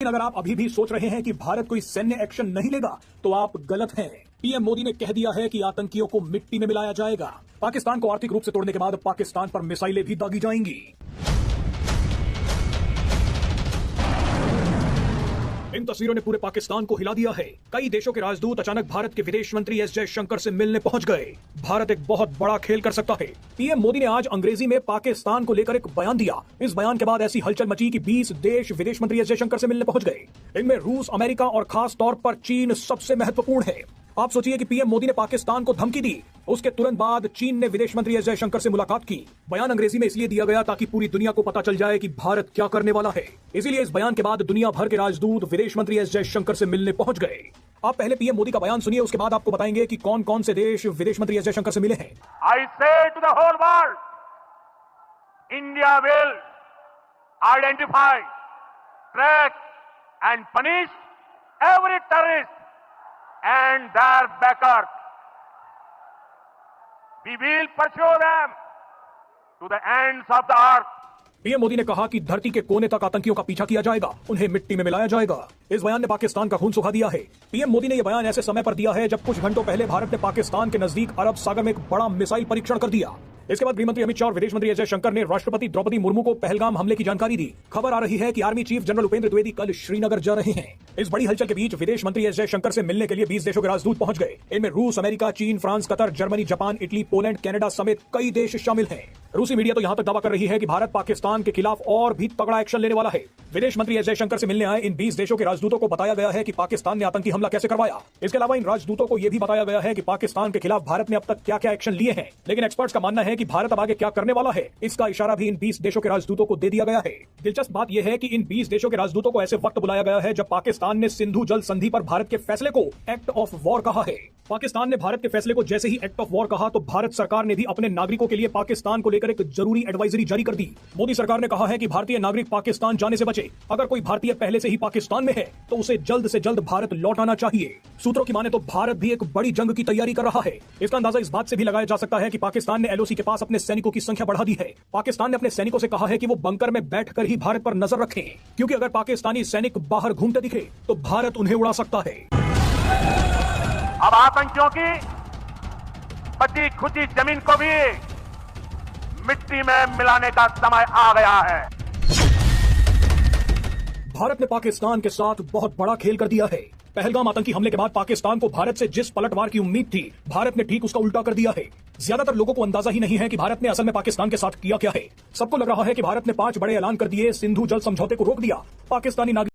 लेकिन अगर आप अभी भी सोच रहे हैं कि भारत कोई सैन्य एक्शन नहीं लेगा तो आप गलत हैं। पीएम मोदी ने कह दिया है कि आतंकियों को मिट्टी में मिलाया जाएगा। पाकिस्तान को आर्थिक रूप से तोड़ने के बाद पाकिस्तान पर मिसाइलें भी दागी जाएंगी। इन तस्वीरों ने पूरे पाकिस्तान को हिला दिया है। कई देशों के राजदूत अचानक भारत के विदेश मंत्री एस जयशंकर से मिलने पहुंच गए। भारत एक बहुत बड़ा खेल कर सकता है। पीएम मोदी ने आज अंग्रेजी में पाकिस्तान को लेकर एक बयान दिया। इस बयान के बाद ऐसी हलचल मची कि 20 देश विदेश मंत्री एस जयशंकर से मिलने पहुंच गए। इनमें रूस, अमेरिका और खास तौर पर चीन सबसे महत्वपूर्ण है। आप सोचिए कि पीएम मोदी ने पाकिस्तान को धमकी दी, उसके तुरंत बाद चीन ने विदेश मंत्री एस जयशंकर से मुलाकात की। बयान अंग्रेजी में इसलिए दिया गया ताकि पूरी दुनिया को पता चल जाए कि भारत क्या करने वाला है। इसीलिए इस बयान के बाद दुनिया भर के राजदूत विदेश मंत्री एस जयशंकर से मिलने पहुंच गए। आप पहले पीएम मोदी का बयान सुनिए, उसके बाद आपको बताएंगे कि कौन कौन से देश विदेश मंत्री एस जयशंकर से मिले हैं। I say to the whole world, India will identify, track and punish every terrorist and their backers. We will pursue them to the ends of the earth. PM Modi ने कहा कि धरती के कोने तक आतंकियों का पीछा किया जाएगा, उन्हें मिट्टी में मिलाया जाएगा। इस बयान ने पाकिस्तान का खून सुखा दिया है। पीएम मोदी ने यह बयान ऐसे समय पर दिया है जब कुछ घंटों पहले भारत ने पाकिस्तान के नजदीक अरब सागर में एक बड़ा मिसाइल परीक्षण कर दिया। इसके बाद गृहमंत्री अमित शाह और विदेश मंत्री एस जयशंकर ने राष्ट्रपति द्रौपदी मुर्मू को पहलगाम हमले की जानकारी दी। खबर आ रही है कि army chief general Upendra Dwivedi कल श्रीनगर जा रहे हैं। इस बड़ी हलचल के बीच विदेश मंत्री एस जयशंकर से मिलने के लिए 20 देशों के राजदूत पहुंच गए। इनमें रूस, अमेरिका, चीन, France, Qatar, Germany, Japan, Italy, Poland, Canada समेत कई देश शामिल हैं। रूसी मीडिया तो यहां तक दावा कर रही है कि भारत पाकिस्तान के खिलाफ और भी तगड़ा एक्शन लेने वाला है। विदेश मंत्री एस जयशंकर से मिलने आए इन 20 देशों के राजदूतों को बताया गया है कि पाकिस्तान ने आतंकी हमला कैसे करवाया। इसके अलावा इन राजदूतों को यह भी बताया गया है कि पाकिस्तान के खिलाफ भारत ने अब तक क्या क्या एक्शन लिए हैं। लेकिन एक्सपर्ट्स का मानना है कि भारत अब आगे क्या करने वाला है, इसका इशारा भी इन 20 देशों के राजदूतों को दे दिया गया है। दिलचस्प बात यह है कि इन 20 देशों के राजदूतों को ऐसे वक्त बुलाया गया है जब पाकिस्तान ने सिंधु जल संधि पर भारत के फैसले को एक्ट ऑफ वॉर कहा है। पाकिस्तान ने भारत के फैसले को जैसे ही एक्ट ऑफ वॉर कहा तो भारत सरकार ने भी अपने नागरिकों के लिए पाकिस्तान को लेकर एक जरूरी एडवाइजरी जारी कर दी। मोदी सरकार ने कहा है कि भारतीय नागरिक पाकिस्तान जाने से बचे। अगर कोई भारतीय पहले से ही पाकिस्तान में है तो उसे जल्द से जल्द भारत लौट आना चाहिए। सूत्रों की माने तो भारत भी एक बड़ी जंग की तैयारी कर रहा है। इसका अंदाजा इस बात से भी लगाया जा सकता है कि पाकिस्तान ने एलओसी के पास अपने सैनिकों की संख्या बढ़ा दी है। पाकिस्तान ने अपने सैनिकों से कहा है कि वो बंकर में बैठकर ही भारत पर नजर रखें, क्योंकि अगर पाकिस्तानी सैनिक बाहर घूमते दिखे तो भारत उन्हें उड़ा सकता है। अब आतंकियों की बची खुची जमीन को भी मिट्टी में मिलाने का समय आ गया है। भारत ने पाकिस्तान के साथ बहुत बड़ा खेल कर दिया है। पहलगाम आतंकी हमले के बाद पाकिस्तान को भारत से जिस पलटवार की उम्मीद थी, भारत ने ठीक उसका उल्टा कर दिया है। ज्यादातर लोगों को अंदाजा ही नहीं है कि भारत ने असल में पाकिस्तान के साथ किया क्या है। सबको लग रहा है कि भारत ने 5 बड़े ऐलान कर दिए, सिंधु जल समझौते को रोक दिया, पाकिस्तानी नागरिक